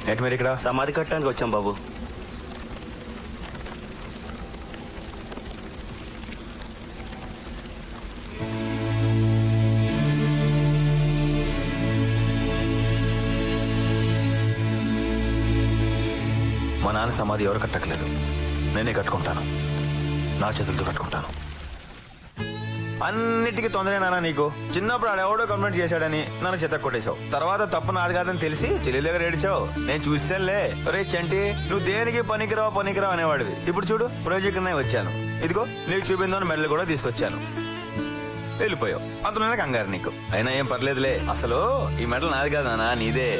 ఏంటి మీరు ఇక్కడ? సమాధి కట్టడానికి వచ్చాం బాబు. మా నాన్న సమాధి ఎవరు కట్టట్లేదు, నేనే కట్టుకుంటాను. నా చేతులతో కట్టుకుంటాను. అన్నిటికీ తొందరే నాన్న నీకు. చిన్నప్పుడు ఆడెవడో కంప్లైంట్ చేశాడని నన్ను చెత్త కొట్టేశావు. తర్వాత తప్పు నాది కాదని తెలిసి చెల్లి దగ్గర ఏడిచావు. నేను చూసానులే. రే చంటి, నువ్వు దేనికి పనికిరావు అనేవాడివి. ఇప్పుడు చూడు, ప్రాజెక్ట్ వచ్చాను. ఇదిగో నీకు చూపిందని మెడలు కూడా తీసుకొచ్చాను. వెళ్ళిపోయావు. అంతలోనే కంగారు నీకు. అయినా ఏం పర్లేదులే. అసలు ఈ మెడల్ నాది కాదు నాన్న, నీదే.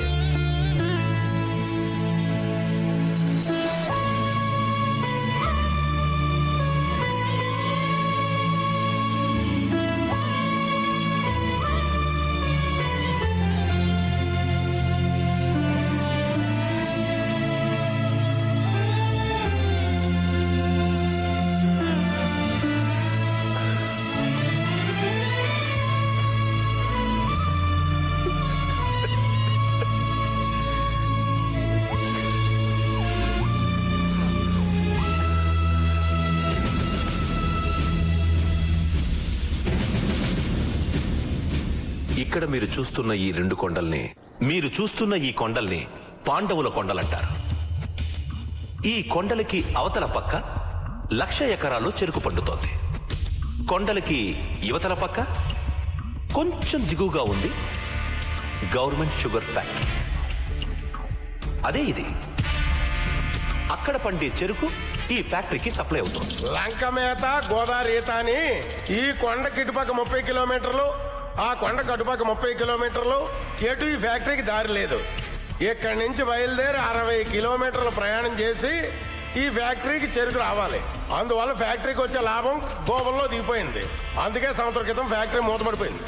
ఇక్కడ మీరు చూస్తున్న ఈ కొండల్ని పాండవుల కొండలంటారు. ఈ కొండలకి అవతల పక్క 1,00,000 ఎకరాలు చెరుకు పండుతోంది. కొండలకి యువతల పక్క కొంచెం దిగువగా ఉంది గవర్నమెంట్ షుగర్ ఫ్యాక్టరీ. అదే ఇది. అక్కడ పండే చెరుకు ఈ ఫ్యాక్టరీకి సప్లై అవుతుంది. లంక మేత గోదావరి ఈత అని ఈ కొండ కిటుపక్క 30 కిలోమీటర్లు, ఆ కొండ కటుపక్క 30 కిలోమీటర్లు. ఎటు ఈ ఫ్యాక్టరీకి దారి లేదు. ఇక్కడి నుంచి బయలుదేరి 60 కిలోమీటర్లు ప్రయాణం చేసి ఈ ఫ్యాక్టరీకి చెరుకు రావాలి. అందువల్ల ఫ్యాక్టరీకి వచ్చే లాభం గోబల్లో దిగిపోయింది. అందుకే సంవత్సరం క్రితం ఫ్యాక్టరీ మూతపడిపోయింది.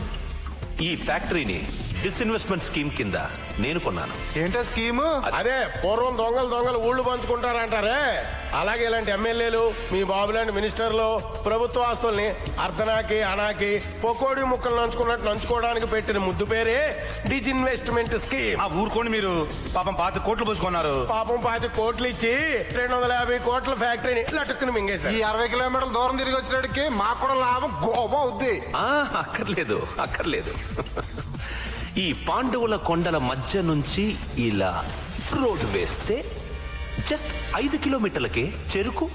ఈ ఫ్యాక్టరీని డిస్ఇన్వెస్ట్మెంట్ స్కీమ్ కింద నేను కొన్నాను. ఏంటో స్కీము? అదే పూర్వం దొంగలు ఊళ్ళు పంచుకుంటారంటారే, అలాగే ఇలాంటి ఎమ్మెల్యేలు, మీ బాబు లాంటి మినిస్టర్లు ప్రభుత్వ ఆస్తుల్ని అర్ధనాకి అనాకి పొకోడి ముక్కలు నంచుకున్నట్టు నంచుకోవడానికి పెట్టిన ముద్దు పేరే డిస్ఇన్వెస్ట్మెంట్ స్కీమ్. ఆ ఊరుకోండి మీరు. పాపం 5 కోట్లు పోసుకున్నారు. పాపం 5 కోట్లు ఇచ్చి 250 కోట్ల ఫ్యాక్టరీని లటుక్కుని మింగేశారు. ఈ 60 కిలోమీటర్ల దూరం తిరిగి వచ్చినడికి మాకు కూడా లాభం గోబా అవుద్ది. అక్కర్లేదు. ఈ పాండవుల కొండల మధ్య నుంచి ఇలా రోడ్డు వేస్తే జస్ట్ 5 కిలోమీటర్లకే చెరుకు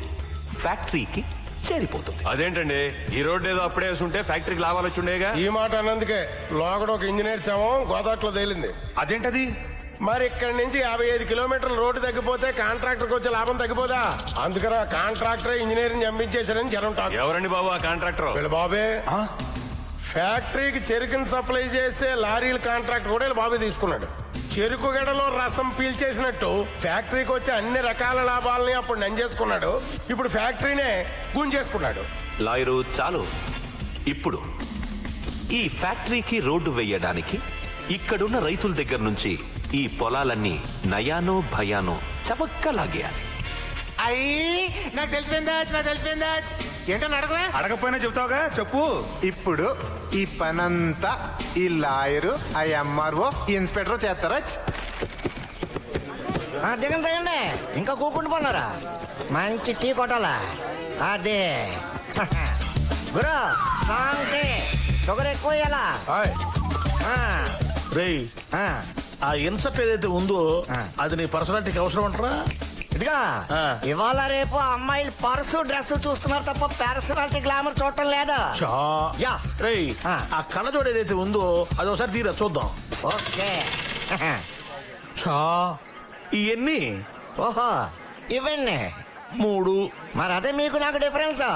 ఫ్యాక్టరీకి చేరిపోతుంది. అదేంటండి, ఈ రోడ్డు ఏదో అప్పుడే వేసుంటే ఫ్యాక్టరీకి లాభాలు వచ్చుండేగా. ఈ మాట అన్నందుకే లోగడ ఒక ఇంజనీర్ శవం గోదాట్లో తేలింది. అదేంటది? మరి ఇక్కడి నుంచి 55 కిలోమీటర్ల రోడ్డు తగ్గిపోతే కాంట్రాక్టర్ వచ్చే లాభం తగ్గిపోదా? అందుకని కాంట్రాక్టర్ ఇంజనీరింగ్ చంపించేశారని జనం టాక్. ఎవరండి బాబు ఆ కాంట్రాక్టర్? వీళ్ళ బాబే. ఫ్యాక్టరీకి చెరుకుని సప్లై చేసే లారీల కాంట్రాక్ట్ కూడా వీళ్ళ బాబే తీసుకున్నాడు. చెరుకు గడలో రసం పీల్చేసినట్టు ఫ్యాక్టరీకి వచ్చే అన్ని రకాల లాభాలని అప్పుడు నంజేసుకున్నాడు. ఇప్పుడు ఫ్యాక్టరీనే గుంజేసుకున్నాడు. లాయరు చాలు. ఇప్పుడు ఈ ఫ్యాక్టరీకి రోడ్డు వేయడానికి ఇక్కడున్న రైతుల దగ్గర నుంచి ఈ పొలాలన్నీ నయానో భయానో చవక్క లాగేయాలి. నాకు తెలిసిపోయిందా ఏంటో అడగలే. అడగపోయినా చెప్తావుగా, చెప్పు. ఇప్పుడు ఈ పనంతా ఈ లాయరు, ఆ ఎంఆర్ఓ, ఇన్స్పెక్టర్ చేస్తారా? దిగండి ఇంకా కూకుంటూ పోన్నారా? మంచి టీ కొట్టాలా? అదే గురు స్ట్రాంగ్ టీ, షుగర్ ఎక్కువ వేయాలా? రేయ్, ఆ ఇన్సర్ట్ ఏదైతే ఉందో అది నీ పర్సనాలిటీకి అవసరం అంటారా? ఇదిగా ఇవాళ రేపు అమ్మాయిలు పర్సు డ్రెస్ చూస్తున్నారు తప్ప పర్సనాలిటీ గ్లామర్ చూడటం లేదా? యా. రేయ్, ఆ కళ్ళజోడు ఏదైతే ఉందో అది ఒకసారి తీరా చూద్దాం. ఓకే. ఇవన్నీ ఓహో ఇవన్నీ 3. మరి అదే మీకు నాకు డిఫరెన్స్.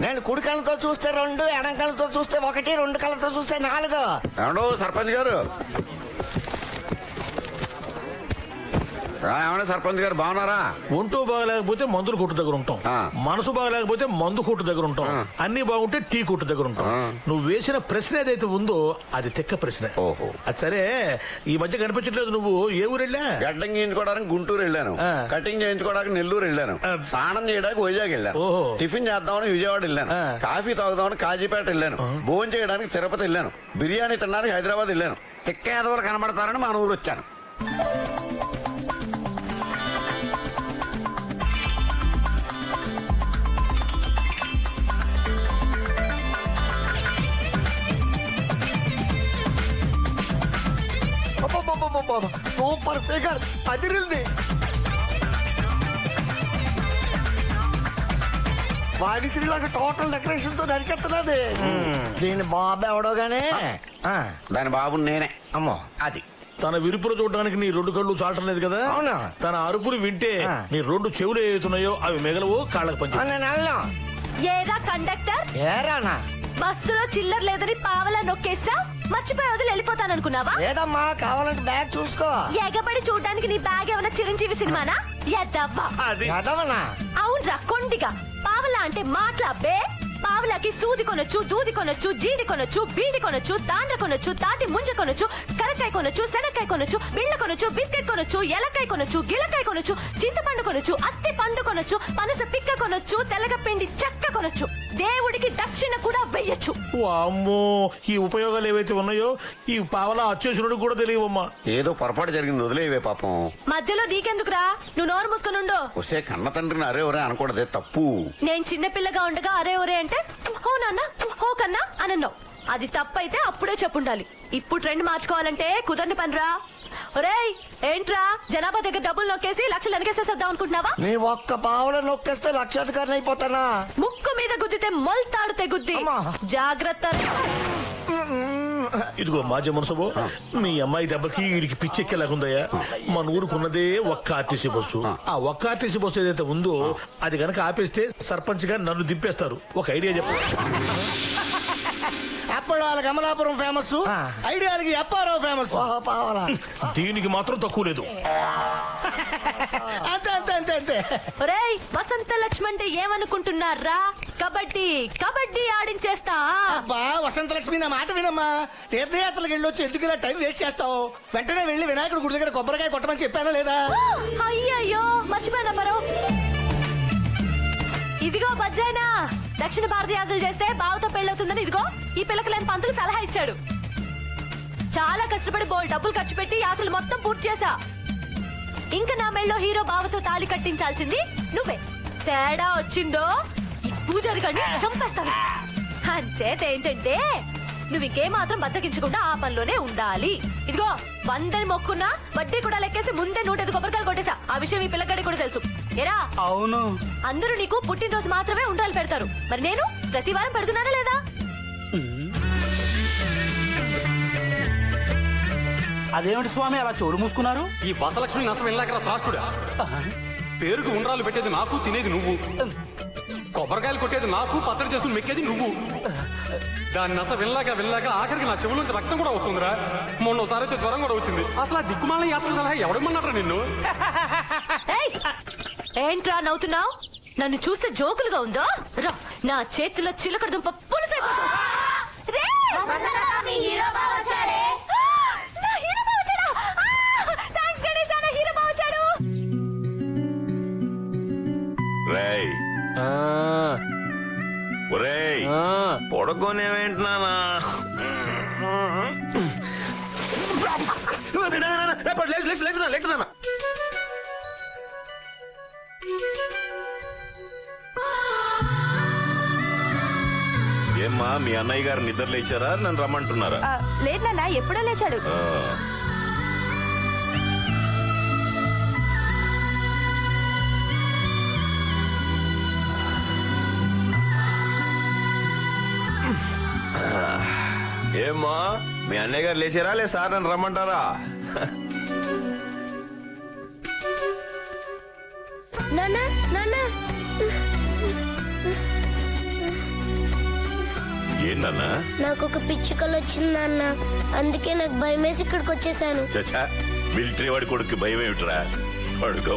నేను కుడి కళ్ళతో చూస్తే 2, ఎడం కళ్ళతో చూస్తే 1, 2 కళ్ళతో చూస్తే 4. ఏమండో సర్పంచ్ గారు, ఏమన్నా సర్పంచ్ గారు బాగున్నారా? ఒంటూ బాగలేకపోతే మందుల కొట్టు దగ్గర ఉంటాం, మనసు బాగలేకపోతే మందు కొట్టు దగ్గర ఉంటాం, అన్ని బాగుంటే టీ కొట్టు దగ్గర ఉంటాం. నువ్వు వేసిన ప్రశ్న ఏదైతే ఉందో అది తెక్క ప్రశ్న. ఓహో, అది సరే. ఈ మధ్య కనిపించట్లేదు. నువ్వు ఏ ఊరు వెళ్ళా? గడ్డం చేయించుకోవడానికి గుంటూరు వెళ్ళాను, కటింగ్ చేయించుకోవడానికి నెల్లూరు వెళ్ళాను, స్నానం చేయడానికి వైజాగ్ వెళ్ళాను, టిఫిన్ చేద్దామని విజయవాడ వెళ్ళాను, కాఫీ తాగుదామని కాజీపేట వెళ్ళాను, భోజనం చేయడానికి తిరుపతి వెళ్ళాను, బిర్యానీ తినడానికి హైదరాబాద్ వెళ్ళాను. తిక్క యాదవులు కనబడతారని మన ఊరు వచ్చాను. సూపర్ ఫిగర్ అదిరింది. వాడిశ్రీలాగా టోటల్ డెకరేషన్ తో నరికెత్తనది. దీని బాబు ఎవడో గానీ దాని బాబు నేనే. అమ్మో అది తన విరుపులు చూడడానికి నీ రెండు కళ్ళు చాలటం లేదు కదా. అవునా? తన అరుపులు వింటే నీ రెండు చెవులు ఏతున్నాయో అవి మిగలవు, కాళ్ళకు పంచి. నేను వెళ్ళను. ఏరా కండక్టర్, ఏరానా? బస్సులో చిల్లర లేదని పావలా నొక్కేసా, మర్చిపోయి వదిలి వెళ్ళిపోతాననుకున్నావా? లేదమ్మా, కావాలంటే బ్యాగ్ చూసుకో. ఎగబడి చూడడానికి నీ బ్యాగ్ ఏమైనా చిరంజీవి సినిమానా? ఎద్దవ్వా. ఎదవనా? అవునరా కొండిగా. పావలా అంటే మాట్లాబే. పావలాకి సూది కొనొచ్చు, దూది కొనొచ్చు, జీడి కొనొచ్చు, బీడి కొనొచ్చు, తాండ్ర కొనొచ్చు, తాటి ముంజ కొనొచ్చు, కరకాయ కొనొచ్చు, శనక్కాయ కొనొచ్చు, బిళ్ళ కొనొచ్చు, బిస్కెట్ కొనొచ్చు, ఎలకాయ కొనొచ్చు, గిలకాయ కొనొచ్చు, చింతపండు కొనొచ్చు, అత్తి పండు కొనొచ్చు, పనస పిక్క కొనొచ్చు, తెలగపిండి చెక్క కొనొచ్చు, దేవుడికి దక్షిణ కూడా వెయ్యొచ్చు. అమ్మో, ఈ ఉపయోగాలు ఏవైతే ఉన్నాయో ఈ పావలా అచ్చేసుడు కూడా తెలియవమ్మా. ఏదో పొరపాటు జరిగింది, వదిలేవే పాపం. మధ్యలో నీకెందుకురా, నువ్వు నోరు మూసుకునుండు. వస్తే కన్న తండ్రిని అరే ఒరే అనకూడదే, తప్పు. నేను చిన్నపిల్లగా ఉండగా అరే ఒరే అంటే హో నాన్న హో కన్నా అనన్నావు. అది తప్పైతే అప్పుడే చెప్పుండాలి. ఇప్పుడు ట్రెండ్ మార్చుకోవాలంటే కుదరని పనిరా. ఒరేయ్ ఏంట్రా, జనాభా దగ్గర డబ్బులు నొక్కేసి లక్షలు వెనకేసేద్దాం అనుకుంటున్నావా? నీ ఒక్క పావులో నొక్కేస్తే లక్షాధికారిని అయిపోతానా? ముక్కు మీద గుద్దితే మొల్తాడు తెగుద్ది. అమ్మా. జాగ్రత్త. ఇదిగో మాజీ మనసుబో, మీ అమ్మాయి దెబ్బకి వీడికి పిచ్చెక్కేలాగుందయ్యా. మన ఊరుకున్నదే ఒక్క ఆర్టీసీ బస్సు. ఆ ఒక్క ఆర్టీసీ బస్సు ఏదైతే ఉందో అది గనక ఆపేస్తే సర్పంచ్ గా నన్ను దింపేస్తారు. ఒక ఐడియా చెప్పు. అప్పడాలకి అమలాపురం ఫేమస్, ఐడియాలకి అప్పారావు ఫేమస్. పావలా దీనికి మాత్రం తక్కువ లేదు. అంతే అంతే అంతే అంతే. ఒరేయ్ వసంత లక్ష్మి అంటే ఏమనుకుంటున్నారా? కబడ్డీ కబడ్డీ ఆడించేస్తా. అబ్బా వసంతలక్ష్మి, నా మాట వినమ్మా. తీర్థయాత్రలకు వెళ్ళొచ్చి ఎందుకు ఇలా టైం వేస్ట్ చేస్తావు? వెంటనే వెళ్లి వినాయకుడి గుడి దగ్గర కొబ్బరికాయ కొట్టమని చెప్పానా లేదా? అయ్యయ్యో మర్చిపోయినా మరో. ఇదిగో బజ్జాయినా, దక్షిణ భారత యాత్రలు చేస్తే బావతో పెళ్ళవుతుందని ఇదిగో ఈ పిల్లకి లేని పంతులు సలహా ఇచ్చాడు. చాలా కష్టపడి బోల్ డబ్బులు ఖర్చు పెట్టి యాత్రలు మొత్తం పూర్తి చేశా. ఇంకా నా మెళ్ళో హీరో బావతో తాళి కట్టించాల్సింది నువ్వే. తేడా వచ్చిందో ఈ పూజారి గడిని చంపేస్తాను. అంచేత ఏంటంటే నువ్వు ఇంకేమాత్రం బద్దకించకుండా ఆ పనిలోనే ఉండాలి. ఇదిగో 100 మొక్కున్నా వడ్డీ కూడా లెక్కేసి ముందే 105 కొబ్బరికాయలు కొట్టేశా. ఆ విషయం ఈ పిల్లగాడి కూడా తెలుసు. ఎరా? అవును. అందరూ నీకు పుట్టినరోజు మాత్రమే ఉండ్రాలు పెడతారు, మరి నేను ప్రతి వారం పెడుతున్నానా లేదా? అదేమిటి స్వామి అలా చోరు మూసుకున్నారు? ఈ బసలక్ష్మి నష్టం వెళ్ళాక త్రాష్టుడా. పేరుకు ఉండ్రాలు పెట్టేది నాకు, తినేది నువ్వు. కొబ్బరికాయలు కొట్టేది నాకు, పచ్చడి చేసుకుని మెక్కేది నువ్వు. దాని నస వెళ్ళాక ఆఖరికి నా చెవుల నుంచి రక్తం కూడా వస్తుందిరా. మొన్న ఒకసారి అయితే జ్వరం కూడా వచ్చింది. అసలు ఆ దిక్కుమాల యాత్ర సలహా ఎవడమన్నారా నిన్ను? ఏయ్! ఏంట్రా నవ్వుతున్నావు? నన్ను చూస్తే జోకులుగా ఉందో? రా, నా చేతిలో చిలకడ దుంప పులుసైపోతుంది. రేయ్ ఒరేయ్ పొడగొనేవేంటున్నానా? లేకున్నా ఏమ్మా, మీ అన్నయ్య గారు నిద్ర లేచారా? నన్ను రమ్మంటున్నారా? లేదు నాన్న, ఎప్పుడో లేచాడు. ఏమ్మా, మీ అన్నయ్య గారు లేచారా? లే సార్ నన్ను రమ్మంటారా? నాన్న నాన్న, ఏంటన్నా? నాకు ఒక పిచ్చి కళ వచ్చింది నాన్న, అందుకే నాకు భయం వేసి ఇక్కడికి వచ్చేసాను. చచ్చా, మిలిటరీ వాడి కొడుకు భయం ఏమిట్రా? పడుకో.